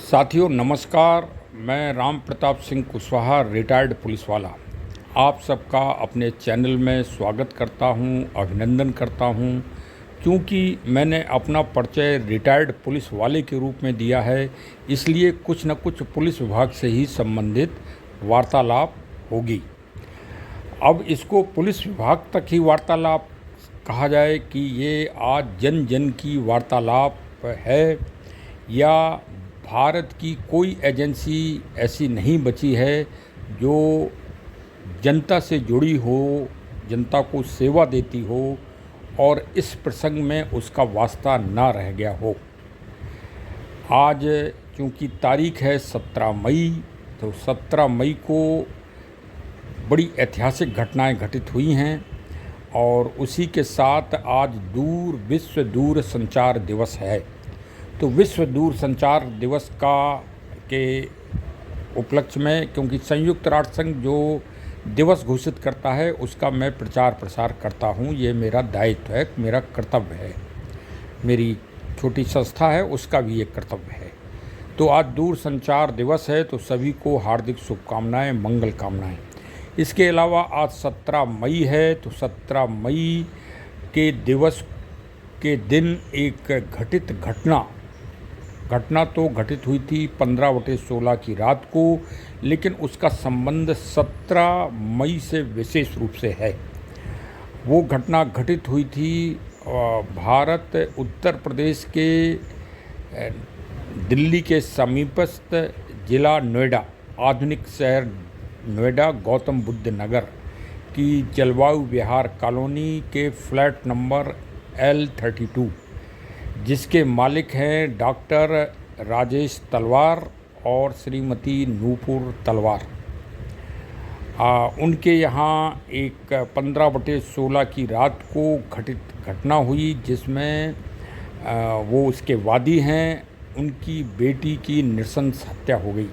साथियों नमस्कार। मैं राम प्रताप सिंह कुशवाहा, रिटायर्ड पुलिस वाला, आप सबका अपने चैनल में स्वागत करता हूं, अभिनंदन करता हूं। क्योंकि मैंने अपना परिचय रिटायर्ड पुलिस वाले के रूप में दिया है, इसलिए कुछ न कुछ पुलिस विभाग से ही संबंधित वार्तालाप होगी। अब इसको पुलिस विभाग तक ही वार्तालाप कहा जाए कि ये आज जन जन की वार्तालाप है, या भारत की कोई एजेंसी ऐसी नहीं बची है जो जनता से जुड़ी हो, जनता को सेवा देती हो और इस प्रसंग में उसका वास्ता ना रह गया हो। आज चूँकि तारीख है 17 मई, तो 17 मई को बड़ी ऐतिहासिक घटनाएं घटित हुई हैं और उसी के साथ आज विश्व दूर संचार दिवस है। तो विश्व दूर संचार दिवस के उपलक्ष्य में, क्योंकि संयुक्त राष्ट्र संघ जो दिवस घोषित करता है उसका मैं प्रचार प्रसार करता हूँ, ये मेरा दायित्व है, मेरा कर्तव्य है, मेरी छोटी संस्था है उसका भी एक कर्तव्य है। तो आज दूर संचार दिवस है, तो सभी को हार्दिक शुभकामनाएं, मंगल कामनाएं। इसके अलावा आज 17 मई है, तो 17 मई के दिवस के दिन एक घटना तो घटित हुई थी 15/16 की रात को, लेकिन उसका संबंध 17 मई से विशेष रूप से है। वो घटना घटित हुई थी भारत उत्तर प्रदेश के दिल्ली के समीपस्थ जिला नोएडा, आधुनिक शहर नोएडा, गौतम बुद्ध नगर की जलवायु विहार कॉलोनी के फ्लैट नंबर L32, जिसके मालिक हैं डॉक्टर राजेश तलवार और श्रीमती नूपुर तलवार। उनके यहाँ एक 15/16 की रात को घटना हुई, जिसमें वो उसके वादी हैं, उनकी बेटी की नृशंस हत्या हो गई।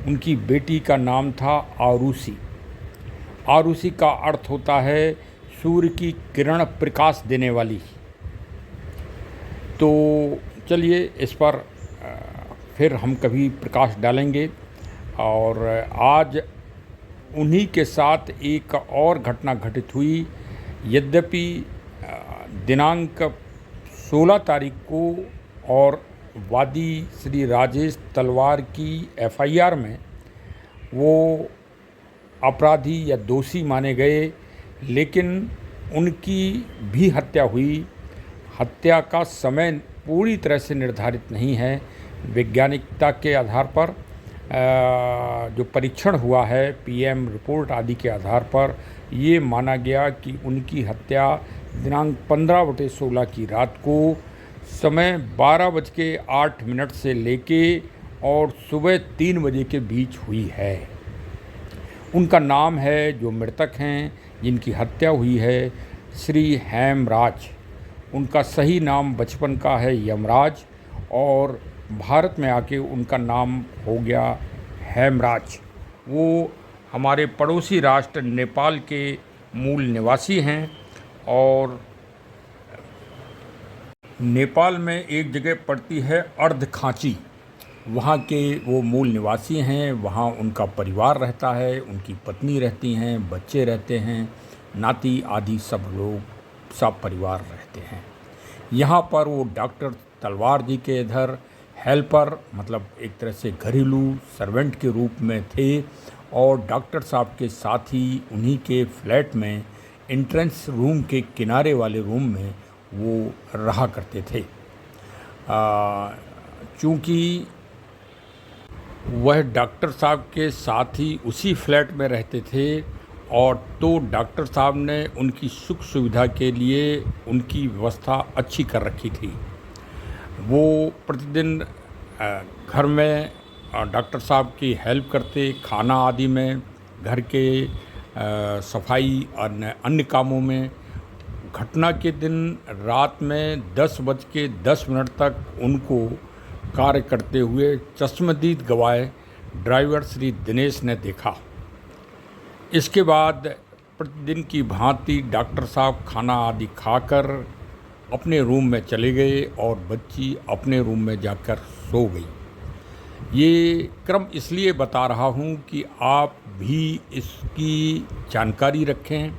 उनकी बेटी का नाम था आरुषि। आरुषि का अर्थ होता है सूर्य की किरण प्रकाश देने वाली। तो चलिए इस पर फिर हम कभी प्रकाश डालेंगे। और आज उन्हीं के साथ एक और घटना घटित हुई। यद्यपि दिनांक 16 तारीख को और वादी श्री राजेश तलवार की FIR में वो अपराधी या दोषी माने गए, लेकिन उनकी भी हत्या हुई। हत्या का समय पूरी तरह से निर्धारित नहीं है। वैज्ञानिकता के आधार पर जो परीक्षण हुआ है, PM रिपोर्ट आदि के आधार पर ये माना गया कि उनकी हत्या दिनांक 15/16 की रात को समय 12:08 से लेके और सुबह 3 बजे के बीच हुई है। उनका नाम है, जो मृतक हैं जिनकी हत्या हुई है, श्री हेमराज। उनका सही नाम बचपन का है यमराज, और भारत में आके उनका नाम हो गया हेमराज। वो हमारे पड़ोसी राष्ट्र नेपाल के मूल निवासी हैं, और नेपाल में एक जगह पड़ती है अर्धखांची, वहाँ के वो मूल निवासी हैं। वहाँ उनका परिवार रहता है, उनकी पत्नी रहती हैं, बच्चे रहते हैं, नाती आदि सब परिवार रहते हैं। यहाँ पर वो डॉक्टर तलवार जी के इधर हेल्पर, मतलब एक तरह से घरेलू सर्वेंट के रूप में थे, और डॉक्टर साहब के साथ ही उन्हीं के फ्लैट में एंट्रेंस रूम के किनारे वाले रूम में वो रहा करते थे। चूँकि वह डॉक्टर साहब के साथ ही उसी फ्लैट में रहते थे, और तो डॉक्टर साहब ने उनकी सुख सुविधा के लिए उनकी व्यवस्था अच्छी कर रखी थी। वो प्रतिदिन घर में डॉक्टर साहब की हेल्प करते, खाना आदि में, घर के सफाई और अन्य कामों में। घटना के दिन रात में 10:10 तक उनको कार्य करते हुए चश्मदीद गवाए ड्राइवर श्री दिनेश ने देखा। इसके बाद प्रतिदिन की भांति डॉक्टर साहब खाना आदि खाकर अपने रूम में चले गए और बच्ची अपने रूम में जाकर सो गई। ये क्रम इसलिए बता रहा हूँ कि आप भी इसकी जानकारी रखें,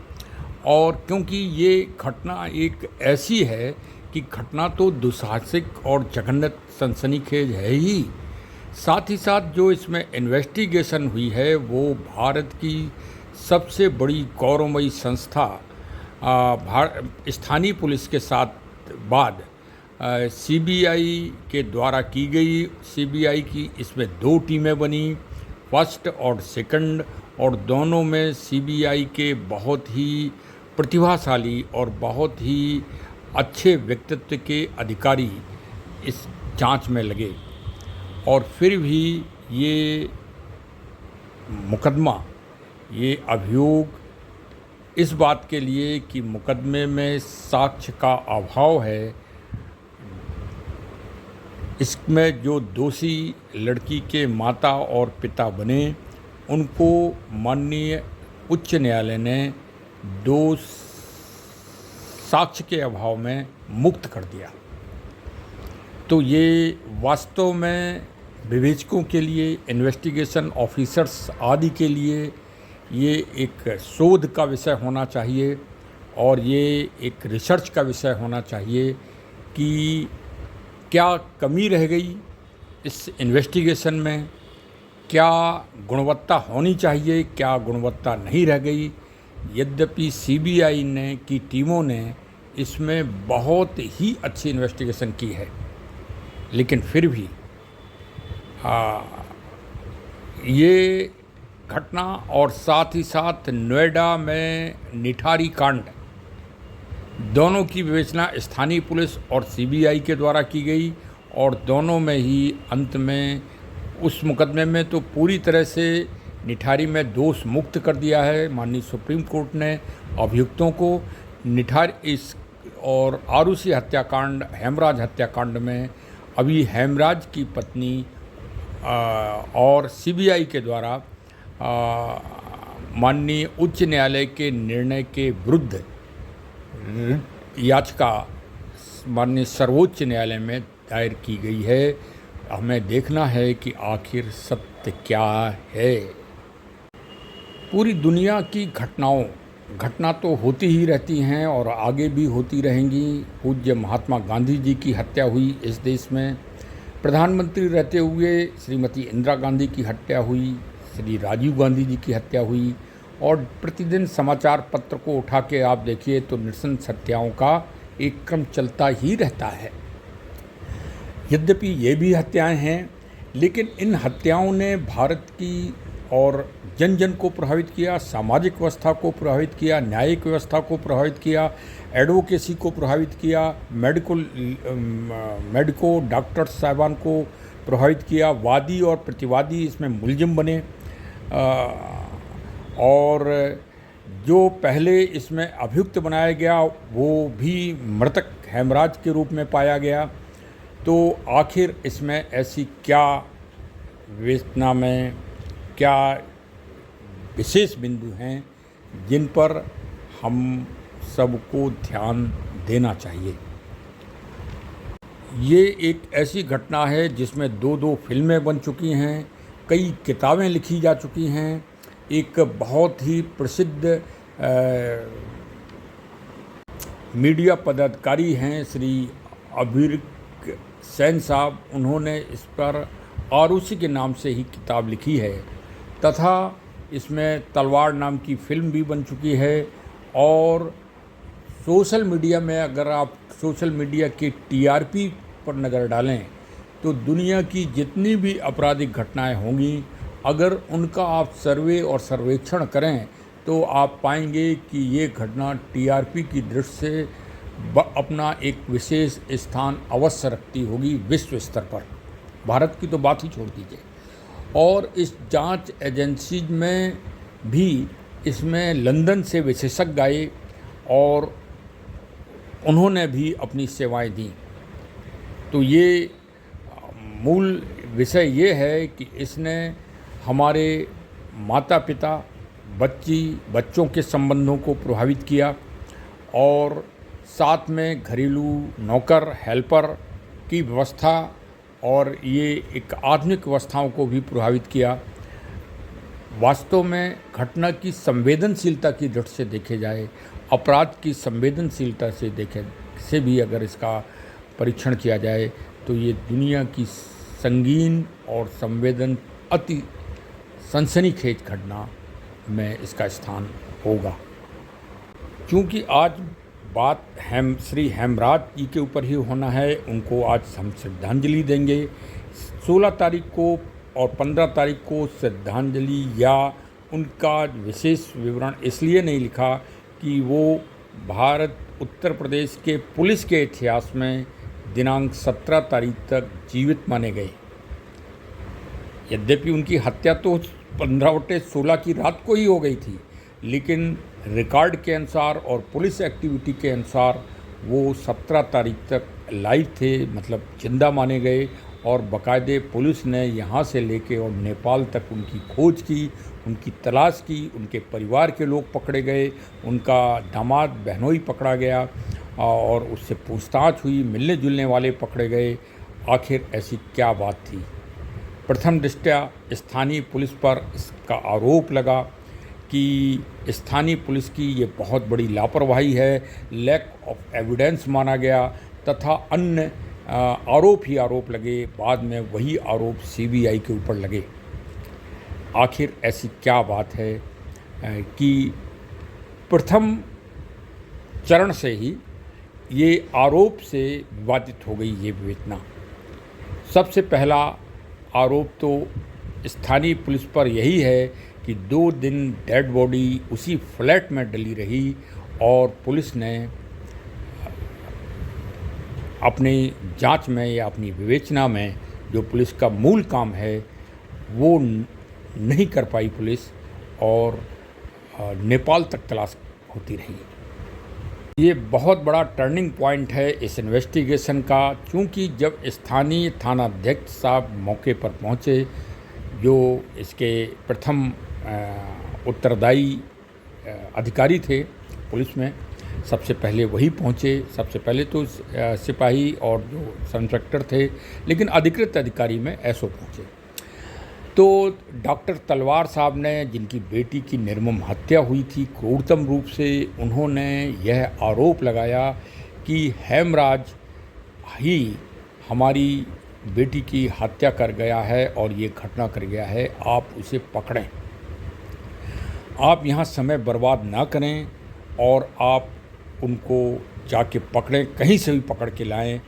और क्योंकि ये घटना एक ऐसी है कि घटना तो दुस्साहसिक और जघन्य सनसनीखेज है ही, साथ ही साथ जो इसमें इन्वेस्टिगेशन हुई है वो भारत की सबसे बड़ी गौरवमयी संस्था स्थानीय पुलिस के साथ बाद सीबीआई के द्वारा की गई। सीबीआई की इसमें 2 टीमें बनी, फर्स्ट और सेकंड, और दोनों में सीबीआई के बहुत ही प्रतिभाशाली और बहुत ही अच्छे व्यक्तित्व के अधिकारी इस जांच में लगे। और फिर भी ये मुकदमा, ये अभियोग इस बात के लिए कि मुकदमे में साक्ष्य का अभाव है, इसमें जो दोषी लड़की के माता और पिता बने उनको माननीय उच्च न्यायालय ने दोष साक्ष्य के अभाव में मुक्त कर दिया। तो ये वास्तव में विवेचकों के लिए, इन्वेस्टिगेशन ऑफिसर्स आदि के लिए ये एक शोध का विषय होना चाहिए, और ये एक रिसर्च का विषय होना चाहिए कि क्या कमी रह गई इस इन्वेस्टिगेशन में, क्या गुणवत्ता होनी चाहिए, क्या गुणवत्ता नहीं रह गई। यद्यपि सीबीआई ने की टीमों ने इसमें बहुत ही अच्छी इन्वेस्टिगेशन की है, लेकिन फिर भी ये घटना और साथ ही साथ नोएडा में निठारी कांड, दोनों की विवेचना स्थानीय पुलिस और सीबीआई के द्वारा की गई, और दोनों में ही अंत में उस मुकदमे में तो पूरी तरह से निठारी में दोष मुक्त कर दिया है माननीय सुप्रीम कोर्ट ने अभियुक्तों को। निठारी इस और आरुषि हत्याकांड, हेमराज हत्याकांड में अभी हेमराज की पत्नी और सीबीआई के द्वारा माननीय उच्च न्यायालय के निर्णय के विरुद्ध याचिका माननीय सर्वोच्च न्यायालय में दायर की गई है। हमें देखना है कि आखिर सत्य क्या है। पूरी दुनिया की घटना तो होती ही रहती हैं और आगे भी होती रहेंगी। पूज्य महात्मा गांधी जी की हत्या हुई इस देश में, प्रधानमंत्री रहते हुए श्रीमती इंदिरा गांधी की हत्या हुई, श्री राजीव गांधी जी की हत्या हुई, और प्रतिदिन समाचार पत्र को उठा के आप देखिए तो नृशंस हत्याओं का एक क्रम चलता ही रहता है। यद्यपि ये भी हत्याएं हैं, लेकिन इन हत्याओं ने भारत की और जन जन को प्रभावित किया, सामाजिक व्यवस्था को प्रभावित किया, न्यायिक व्यवस्था को प्रभावित किया, एडवोकेसी को प्रभावित किया, मेडिको डॉक्टर साहिबान को प्रभावित किया, वादी और प्रतिवादी इसमें मुलजिम बने, और जो पहले इसमें अभियुक्त बनाया गया वो भी मृतक हेमराज के रूप में पाया गया। तो आखिर इसमें ऐसी क्या विवेचना में क्या विशेष बिंदु हैं जिन पर हम सबको ध्यान देना चाहिए। ये एक ऐसी घटना है जिसमें 2 फिल्में बन चुकी हैं, कई किताबें लिखी जा चुकी हैं। एक बहुत ही प्रसिद्ध मीडिया पदाधिकारी हैं श्री अबीर सैन साहब, उन्होंने इस पर आरुषि के नाम से ही किताब लिखी है, तथा इसमें तलवार नाम की फिल्म भी बन चुकी है। और सोशल मीडिया में अगर आप सोशल मीडिया के टीआरपी पर नज़र डालें तो दुनिया की जितनी भी आपराधिक घटनाएं होंगी, अगर उनका आप सर्वे और सर्वेक्षण करें तो आप पाएंगे कि ये घटना टीआरपी की दृष्टि से अपना एक विशेष स्थान अवश्य रखती होगी विश्व स्तर पर। भारत की तो बात ही छोड़ दीजिए। और इस जांच एजेंसी में भी इसमें लंदन से विशेषज्ञ आए और उन्होंने भी अपनी सेवाएं दी। तो ये मूल विषय ये है कि इसने हमारे माता पिता, बच्चों के संबंधों को प्रभावित किया, और साथ में घरेलू नौकर, हेल्पर की व्यवस्था और ये एक आधुनिक व्यवस्थाओं को भी प्रभावित किया। वास्तव में घटना की संवेदनशीलता की दृष्टि से देखे जाए, अपराध की संवेदनशीलता से भी अगर इसका परीक्षण किया जाए तो ये दुनिया की संगीन और अति सनसनीखेज घटना में इसका स्थान होगा। क्योंकि आज बात श्री हेमराज जी के ऊपर ही होना है, उनको आज हम श्रद्धांजलि देंगे। 16 तारीख को और 15 तारीख को श्रद्धांजलि या उनका विशेष विवरण इसलिए नहीं लिखा कि वो भारत उत्तर प्रदेश के पुलिस के इतिहास में दिनांक 17 तारीख तक जीवित माने गए। यद्यपि उनकी हत्या तो 15/16 की रात को ही हो गई थी, लेकिन रिकॉर्ड के अनुसार और पुलिस एक्टिविटी के अनुसार वो 17 तारीख तक लाइव थे, मतलब जिंदा माने गए। और बाकायदे पुलिस ने यहाँ से लेके और नेपाल तक उनकी खोज की, उनकी तलाश की, उनके परिवार के लोग पकड़े गए, उनका दामाद बहनोई पकड़ा गया और उससे पूछताछ हुई, मिलने जुलने वाले पकड़े गए। आखिर ऐसी क्या बात थी? प्रथम दृष्टया स्थानीय पुलिस पर इसका आरोप लगा कि स्थानीय पुलिस की ये बहुत बड़ी लापरवाही है, लैक ऑफ एविडेंस माना गया तथा अन्य आरोप लगे। बाद में वही आरोप सीबीआई के ऊपर लगे। आखिर ऐसी क्या बात है कि प्रथम चरण से ही ये आरोप से विवादित हो गई ये विवेचना। सबसे पहला आरोप तो स्थानीय पुलिस पर यही है कि 2 दिन डेड बॉडी उसी फ्लैट में डली रही और पुलिस ने अपनी जांच में या अपनी विवेचना में जो पुलिस का मूल काम है वो नहीं कर पाई पुलिस, और नेपाल तक तलाश होती रही। ये बहुत बड़ा टर्निंग पॉइंट है इस इन्वेस्टिगेशन का, क्योंकि जब स्थानीय थानाध्यक्ष साहब मौके पर पहुँचे, जो इसके प्रथम उत्तरदायी अधिकारी थे पुलिस में, सबसे पहले वही पहुँचे। सबसे पहले तो सिपाही और जो सब इंस्पेक्टर थे, लेकिन अधिकृत अधिकारी में एसओ पहुँचे। तो डॉक्टर तलवार साहब ने, जिनकी बेटी की निर्मम हत्या हुई थी क्रूरतम रूप से, उन्होंने यह आरोप लगाया कि हेमराज ही हमारी बेटी की हत्या कर गया है और ये घटना कर गया है, आप उसे पकड़ें, आप यहाँ समय बर्बाद ना करें और आप उनको जाके पकड़ें, कहीं से भी पकड़ के लाएं।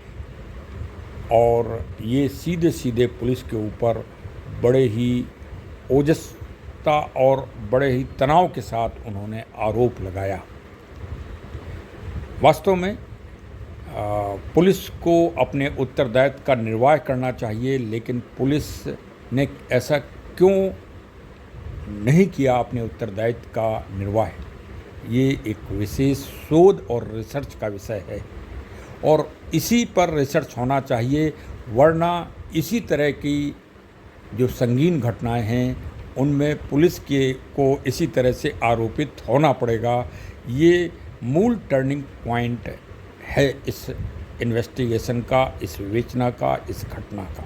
और ये सीधे सीधे पुलिस के ऊपर बड़े ही ओजस्ता और बड़े ही तनाव के साथ उन्होंने आरोप लगाया। वास्तव में पुलिस को अपने उत्तरदायित्व का निर्वाह करना चाहिए, लेकिन पुलिस ने ऐसा क्यों नहीं किया अपने उत्तरदायित्व का निर्वाह? ये एक विशेष शोध और रिसर्च का विषय है और इसी पर रिसर्च होना चाहिए, वरना इसी तरह की जो संगीन घटनाएं हैं उनमें पुलिस को इसी तरह से आरोपित होना पड़ेगा। ये मूल टर्निंग पॉइंट है इस इन्वेस्टिगेशन का, इस विवेचना का, इस घटना का,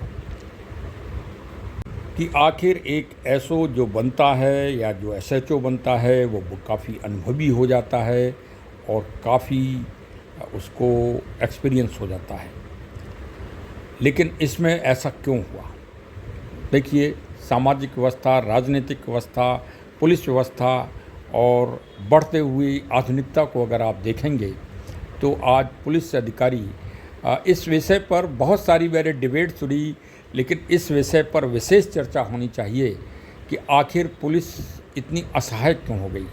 कि आखिर एक एसओ जो बनता है या जो एसएचओ बनता है वो काफ़ी अनुभवी हो जाता है और काफ़ी उसको एक्सपीरियंस हो जाता है। लेकिन इसमें ऐसा क्यों हुआ? देखिए, सामाजिक व्यवस्था, राजनीतिक व्यवस्था, पुलिस व्यवस्था और बढ़ते हुई आधुनिकता को अगर आप देखेंगे तो आज पुलिस अधिकारी इस विषय पर बहुत सारी मेरे डिबेट्स हुई, लेकिन इस विषय पर विशेष चर्चा होनी चाहिए कि आखिर पुलिस इतनी असहाय क्यों हो गई।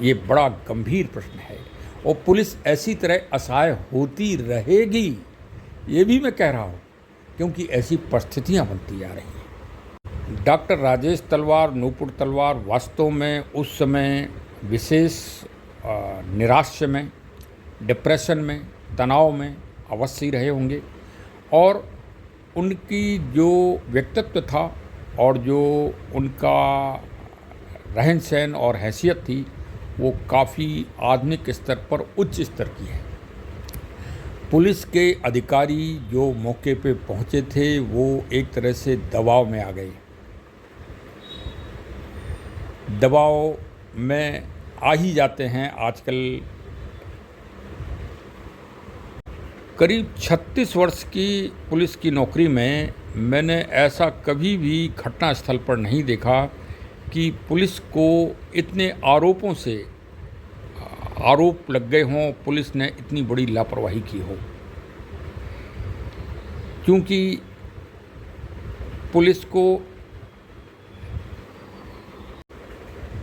ये बड़ा गंभीर प्रश्न है और पुलिस ऐसी तरह असहाय होती रहेगी, ये भी मैं कह रहा हूँ, क्योंकि ऐसी परिस्थितियाँ बनती जा रही हैं। डॉक्टर राजेश तलवार, नूपुर तलवार वास्तव में उस समय विशेष निराश्य में, डिप्रेशन में, तनाव में अवश्य ही रहे होंगे और उनकी जो व्यक्तित्व था और जो उनका रहन सहन और हैसियत थी वो काफ़ी आधुनिक स्तर पर उच्च स्तर की है। पुलिस के अधिकारी जो मौके पे पहुंचे थे वो एक तरह से दबाव में आ गए। दबाव में आ ही जाते हैं आजकल। करीब 36 वर्ष की पुलिस की नौकरी में मैंने ऐसा कभी भी घटनास्थल पर नहीं देखा कि पुलिस को इतने आरोपों से आरोप लग गए हों, पुलिस ने इतनी बड़ी लापरवाही की हो। क्योंकि पुलिस को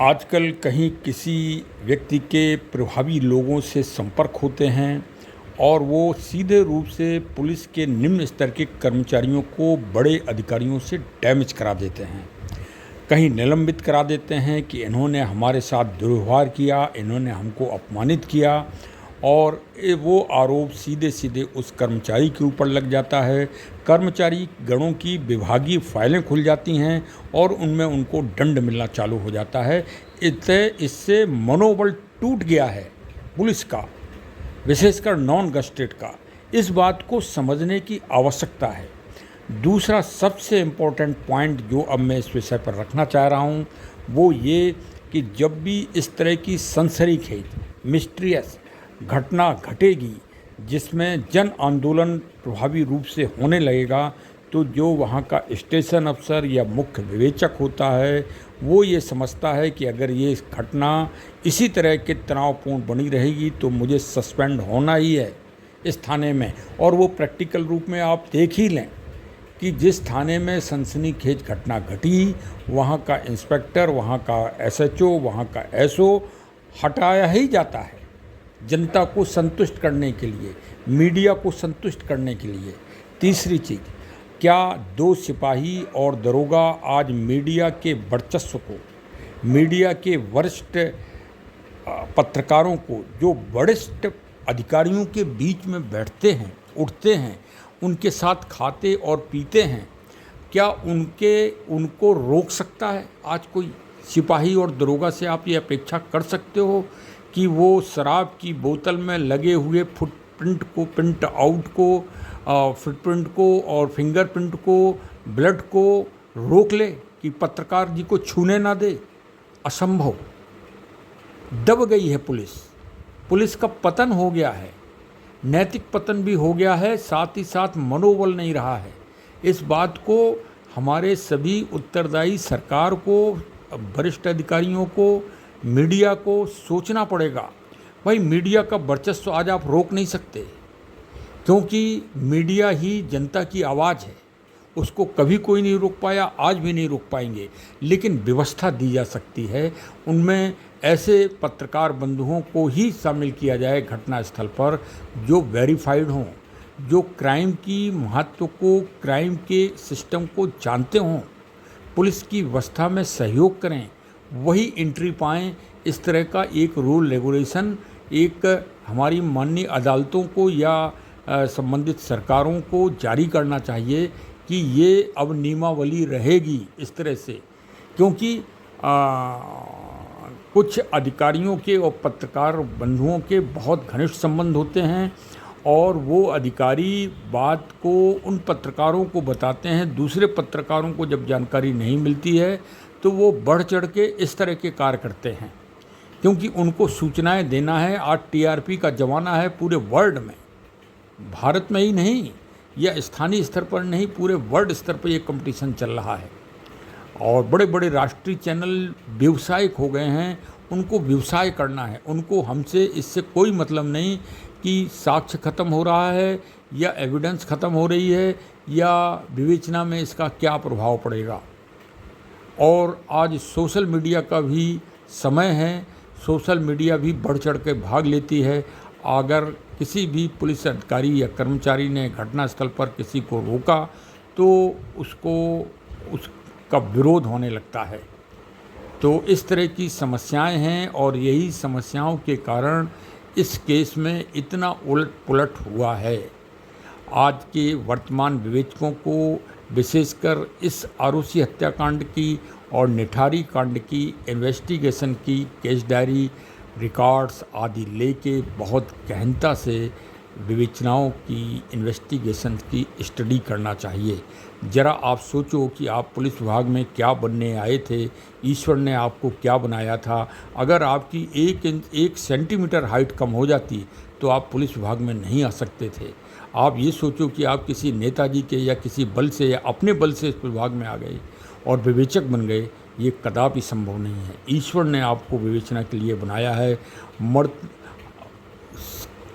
आजकल कहीं किसी व्यक्ति के प्रभावी लोगों से संपर्क होते हैं और वो सीधे रूप से पुलिस के निम्न स्तर के कर्मचारियों को बड़े अधिकारियों से डैमेज करा देते हैं। कहीं निलंबित करा देते हैं कि इन्होंने हमारे साथ दुर्व्यवहार किया, इन्होंने हमको अपमानित किया, और वो आरोप सीधे सीधे उस कर्मचारी के ऊपर लग जाता है। कर्मचारी गणों की विभागीय फाइलें खुल जाती हैं और उनमें उनको दंड मिलना चालू हो जाता है। इससे मनोबल टूट गया है पुलिस का, विशेषकर नॉन गस्टेड का। इस बात को समझने की आवश्यकता है। दूसरा सबसे इम्पोर्टेंट पॉइंट जो अब मैं इस विषय पर रखना चाह रहा हूँ वो ये कि जब भी इस तरह की सनसनीखेज मिस्टीरियस घटना घटेगी जिसमें जन आंदोलन प्रभावी रूप से होने लगेगा, तो जो वहाँ का स्टेशन अफसर या मुख्य विवेचक होता है वो ये समझता है कि अगर ये घटना इसी तरह के तनावपूर्ण बनी रहेगी तो मुझे सस्पेंड होना ही है इस थाने में। और वो प्रैक्टिकल रूप में आप देख ही लें कि जिस थाने में सनसनीखेज घटना घटी वहाँ का इंस्पेक्टर, वहाँ का एसएचओ, वहाँ का एसओ हटाया ही जाता है जनता को संतुष्ट करने के लिए, मीडिया को संतुष्ट करने के लिए। तीसरी चीज़, क्या 2 सिपाही और दरोगा आज मीडिया के वर्चस्व को, मीडिया के वरिष्ठ पत्रकारों को, जो वरिष्ठ अधिकारियों के बीच में बैठते हैं, उठते हैं, उनके साथ खाते और पीते हैं, क्या उनको रोक सकता है आज कोई? सिपाही और दरोगा से आप ये अपेक्षा कर सकते हो कि वो शराब की बोतल में लगे हुए फुटप्रिंट को, प्रिंट आउट को, फुटप्रिंट को और फिंगरप्रिंट को, ब्लड को रोक ले कि पत्रकार जी को छूने ना दे? असंभव। दब गई है पुलिस का पतन हो गया है, नैतिक पतन भी हो गया है, साथ ही साथ मनोबल नहीं रहा है। इस बात को हमारे सभी उत्तरदायी सरकार को, वरिष्ठ अधिकारियों को, मीडिया को सोचना पड़ेगा। भाई, मीडिया का वर्चस्व आज आप रोक नहीं सकते, क्योंकि मीडिया ही जनता की आवाज़ है। उसको कभी कोई नहीं रोक पाया, आज भी नहीं रोक पाएंगे, लेकिन व्यवस्था दी जा सकती है। उनमें ऐसे पत्रकार बंधुओं को ही शामिल किया जाए घटनास्थल पर जो वेरीफाइड हों, जो क्राइम की महत्व को, क्राइम के सिस्टम को जानते हों, पुलिस की व्यवस्था में सहयोग करें, वही एंट्री पाएँ। इस तरह का एक रूल रेगुलेशन एक हमारी माननीय अदालतों को या संबंधित सरकारों को जारी करना चाहिए कि ये अब नियमावली रहेगी इस तरह से। क्योंकि कुछ अधिकारियों के और पत्रकार बंधुओं के बहुत घनिष्ठ संबंध होते हैं और वो अधिकारी बात को उन पत्रकारों को बताते हैं। दूसरे पत्रकारों को जब जानकारी नहीं मिलती है तो वो बढ़ चढ़ के इस तरह के कार्य करते हैं, क्योंकि उनको सूचनाएं देना है। आज टीआरपी का ज़माना है पूरे वर्ल्ड में, भारत में ही नहीं या स्थानीय स्तर पर नहीं, पूरे वर्ल्ड स्तर पर ये कंपटीशन चल रहा है। और बड़े बड़े राष्ट्रीय चैनल व्यवसायिक हो गए हैं, उनको व्यवसाय करना है। उनको हमसे इससे कोई मतलब नहीं कि साक्ष्य ख़त्म हो रहा है या एविडेंस ख़त्म हो रही है या विवेचना में इसका क्या प्रभाव पड़ेगा। और आज सोशल मीडिया का भी समय है, सोशल मीडिया भी बढ़ चढ़ के भाग लेती है। अगर किसी भी पुलिस अधिकारी या कर्मचारी ने घटनास्थल पर किसी को रोका तो उसका विरोध होने लगता है। तो इस तरह की समस्याएं हैं और यही समस्याओं के कारण इस केस में इतना उलट पुलट हुआ है। आज के वर्तमान विवेचकों को विशेषकर इस आरोसी हत्याकांड की और निठारी कांड की इन्वेस्टिगेशन की केस डायरी, रिकॉर्ड्स आदि लेके बहुत गहनता से विवेचनाओं की, इन्वेस्टिगेशन की स्टडी करना चाहिए। ज़रा आप सोचो कि आप पुलिस विभाग में क्या बनने आए थे, ईश्वर ने आपको क्या बनाया था। अगर आपकी 1 सेंटीमीटर हाइट कम हो जाती तो आप पुलिस विभाग में नहीं आ सकते थे। आप ये सोचो कि आप किसी नेताजी के या किसी बल से या अपने बल से इस विभाग में आ गए और विवेचक बन गए, ये कदापि संभव नहीं है। ईश्वर ने आपको विवेचना के लिए बनाया है।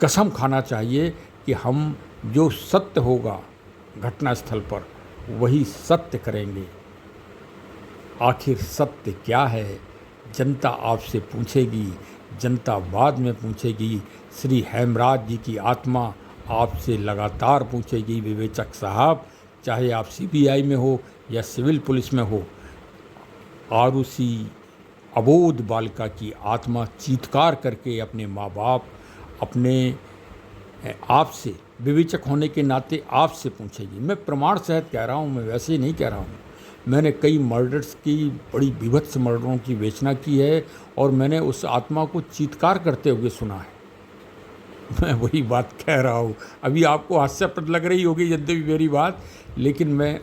कसम खाना चाहिए कि हम जो सत्य होगा घटना स्थल पर वही सत्य करेंगे। आखिर सत्य क्या है, जनता आपसे पूछेगी, जनता बाद में पूछेगी। श्री हेमराज जी की आत्मा आपसे लगातार पूछेगी, विवेचक साहब, चाहे आप सीबीआई में हो या सिविल पुलिस में हो। आरुषि अबोध बालिका की आत्मा चीत्कार करके अपने माँ बाप, अपने आपसे, विवेचक होने के नाते आपसे पूछेगी। मैं प्रमाण सहित कह रहा हूँ, मैं वैसे ही नहीं कह रहा हूँ। मैंने कई मर्डर्स की, बड़ी बीभत्स मर्डरों की विवेचना की है और मैंने उस आत्मा को चीत्कार करते हुए सुना है। मैं वही बात कह रहा हूँ। अभी आपको हास्यास्पद लग रही होगी यद्यपि मेरी बात, लेकिन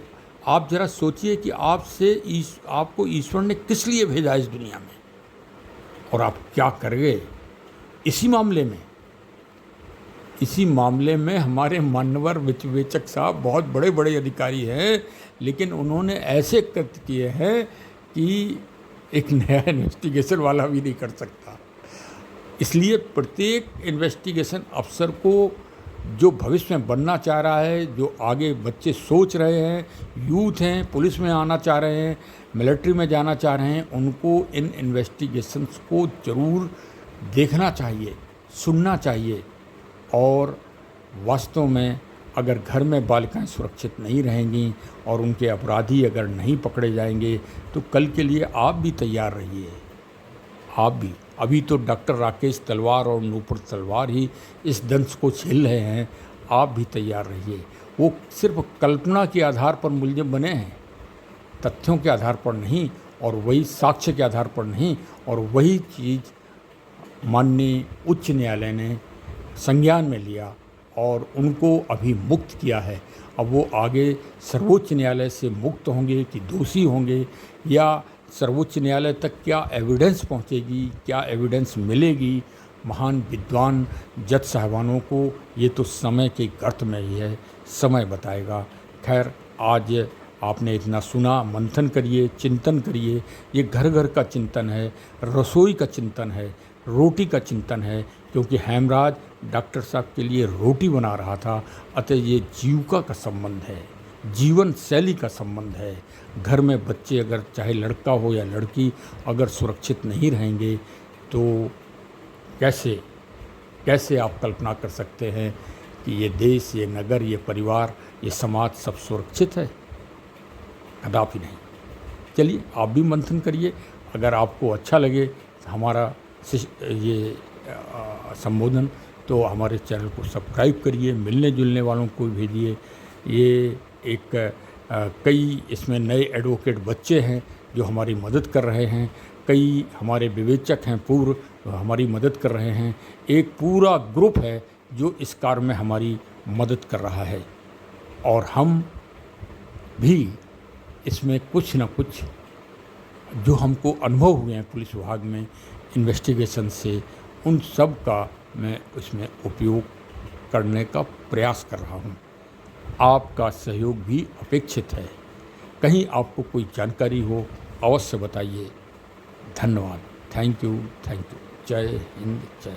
आप ज़रा सोचिए कि आपको ईश्वर ने किस लिए भेजा इस दुनिया में और आप क्या कर गए। इसी मामले में हमारे मान्यवर विवेचक साहब बहुत बड़े बड़े अधिकारी हैं, लेकिन उन्होंने ऐसे कृत्य किए हैं कि एक नया इन्वेस्टिगेशन वाला भी नहीं कर सकता। इसलिए प्रत्येक इन्वेस्टिगेशन अफसर को, जो भविष्य में बनना चाह रहा है, जो आगे बच्चे सोच रहे हैं, यूथ हैं, पुलिस में आना चाह रहे हैं, मिलिट्री में जाना चाह रहे हैं, उनको इन इन्वेस्टिगेशंस को ज़रूर देखना चाहिए, सुनना चाहिए। और वास्तव में अगर घर में बालिकाएं सुरक्षित नहीं रहेंगी और उनके अपराधी अगर नहीं पकड़े जाएंगे तो कल के लिए आप भी तैयार रहिए। आप भी, अभी तो डॉक्टर राकेश तलवार और नूपुर तलवार ही इस दंश को झेल रहे हैं, आप भी तैयार रहिए। वो सिर्फ कल्पना के आधार पर मुलजिम बने हैं, तथ्यों के आधार पर नहीं, और वही साक्ष्य के आधार पर नहीं, और वही चीज़ माननीय उच्च न्यायालय ने संज्ञान में लिया और उनको अभी मुक्त किया है। अब वो आगे सर्वोच्च न्यायालय से मुक्त होंगे कि दोषी होंगे, या सर्वोच्च न्यायालय तक क्या एविडेंस पहुंचेगी, क्या एविडेंस मिलेगी, महान विद्वान जज साहबानों को ये तो समय के गर्त में ही है, समय बताएगा। खैर, आज आपने इतना सुना, मंथन करिए, चिंतन करिए। ये घर घर का चिंतन है, रसोई का चिंतन है, रोटी का चिंतन है, क्योंकि हेमराज डॉक्टर साहब के लिए रोटी बना रहा था। अतः ये जीविका का संबंध है, जीवन शैली का संबंध है। घर में बच्चे, अगर चाहे लड़का हो या लड़की, अगर सुरक्षित नहीं रहेंगे तो कैसे आप कल्पना कर सकते हैं कि ये देश, ये नगर, ये परिवार, ये समाज सब सुरक्षित है? कदापि नहीं। चलिए, आप भी मंथन करिए। अगर आपको अच्छा लगे हमारा ये संबोधन, तो हमारे चैनल को सब्सक्राइब करिए, मिलने जुलने वालों को भेजिए। ये कई इसमें नए एडवोकेट बच्चे हैं जो हमारी मदद कर रहे हैं, कई हमारे विवेचक हैं पूर्व हमारी मदद कर रहे हैं, एक पूरा ग्रुप है जो इस कार्य में हमारी मदद कर रहा है, और हम भी इसमें कुछ न कुछ जो हमको अनुभव हुए हैं पुलिस विभाग में इन्वेस्टिगेशन से, उन सब का मैं उसमें उपयोग करने का प्रयास कर रहा हूँ। आपका सहयोग भी अपेक्षित है। कहीं आपको कोई जानकारी हो अवश्य बताइए। धन्यवाद। Thank you. जय हिंद, जय।